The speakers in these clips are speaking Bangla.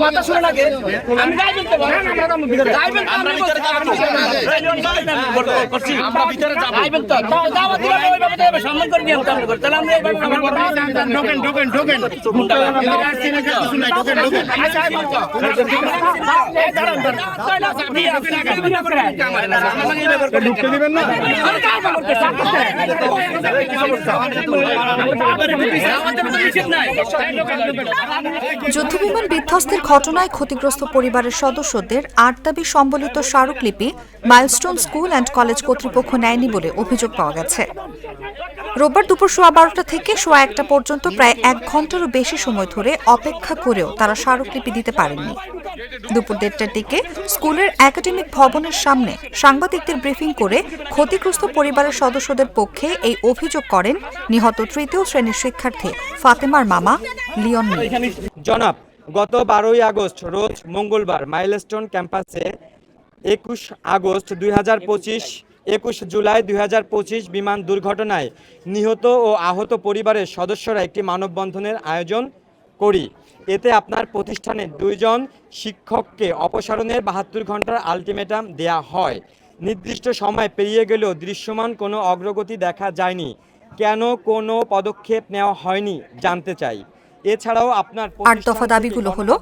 কথা শুনে লাগে আমি গাইবেন তো গাইবেন আমরা করছি আমরা ভিতরে যাব গাইবেন তো দাওয়াত দিলে ওইভাবে তো সম্মান করে নিয়ম কাম করে তাহলে আমরা এইভাবে ঢোকেন ঢুকতে দিবেন না যুদ্ধবিমান বিধ্বস্তের ঘটনায় ক্ষতিগ্রস্ত পরিবারের সদস্যদের ৮ দাবি সম্বলিত স্মারকলিপি মাইলস্টোন স্কুল অ্যান্ড কলেজ কর্তৃপক্ষ নেয়নি বলে অভিযোগ পাওয়া গেছে। রোববার দুপুর 12:15 থেকে 1:00 পর্যন্ত প্রায় 1 ঘণ্টারও বেশি সময় ধরে অপেক্ষা করেও তারা স্মারকলিপি দিতে পারেননি। দুপুর 1:30টার দিকে স্কুলের একাডেমিক ভবনের সামনে সাংবাদিকদের ব্রিফিং করে ক্ষতিগ্রস্ত পরিবারের সদস্যদের পক্ষে এই অভিযোগ করেন নিহত তৃতীয় শ্রেণীর শিক্ষার্থী ফাতেমার মামা লিওন। জনাব, গত 12ই আগস্ট রোজ মঙ্গলবার মাইলস্টোন ক্যাম্পাসে 21 আগস্ট 2025 21 জুলাই 2025 বিমান দুর্ঘটনায় নিহত ও আহত পরিবারের সদস্যরা একটি মানববন্ধনের আয়োজন করি। এতে আপনার প্রতিষ্ঠানের 2 জন শিক্ষককে অপসারণের 72 ঘন্টার আলটিমেটাম দেয়া হয়। নির্দিষ্ট সময় পেরিয়ে গেলেও দৃশ্যমান কোনো অগ্রগতি দেখা যায়নি। কেন কোনো পদক্ষেপ নেওয়া হয়নি জানতে চাই। এছাড়াও আপনার 8 দফা দাবিগুলো হলো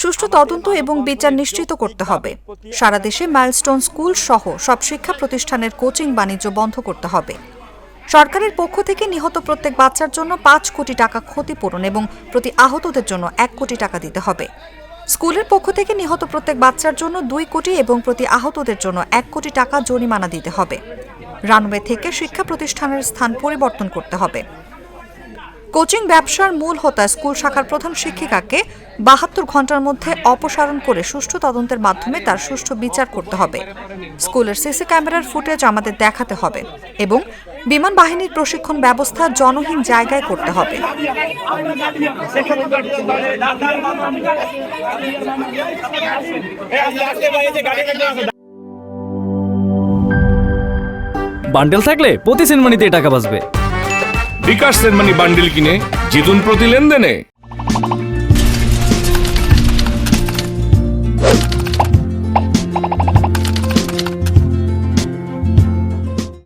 সুষ্ঠু তদন্ত এবং বিচার নিশ্চিত করতে হবে, সারা দেশে মাইলস্টোন স্কুল সহ সব শিক্ষা প্রতিষ্ঠানের কোচিং বাণিজ্য বন্ধ করতে হবে, সরকারের পক্ষ থেকে নিহত প্রত্যেক বাচ্চার জন্য 5 কোটি টাকা ক্ষতিপূরণ এবং প্রতি আহতদের জন্য 1 কোটি টাকা দিতে হবে, স্কুলের পক্ষ থেকে নিহত প্রত্যেক বাচ্চার জন্য 2 কোটি এবং প্রতি আহতদের জন্য 1 কোটি টাকা জরিমানা দিতে হবে, রানওয়ে থেকে শিক্ষা প্রতিষ্ঠানের স্থান পরিবর্তন করতে হবে, কোচিং ব্যবসার মূল হোতা স্কুল শাখার প্রধান শিক্ষিকাকে 72 ঘন্টার মধ্যে অপসারণ করে সুষ্ঠু তদন্তের মাধ্যমে তার সুষ্ঠু বিচার করতে হবে, স্কুলের সিসি ক্যামেরার ফুটেজ আমাদের দেখাতে হবে এবং বিমান বাহিনীর প্রশিক্ষণ ব্যবস্থা জনহীন জায়গায় করতে হবে। বান্ডেল থাকলে প্রতি সেনমানিতে টাকা বাঁচবে। বিকাশ সেনমানি বান্ডেল কিনে জিতুন প্রতি লেনদেনে।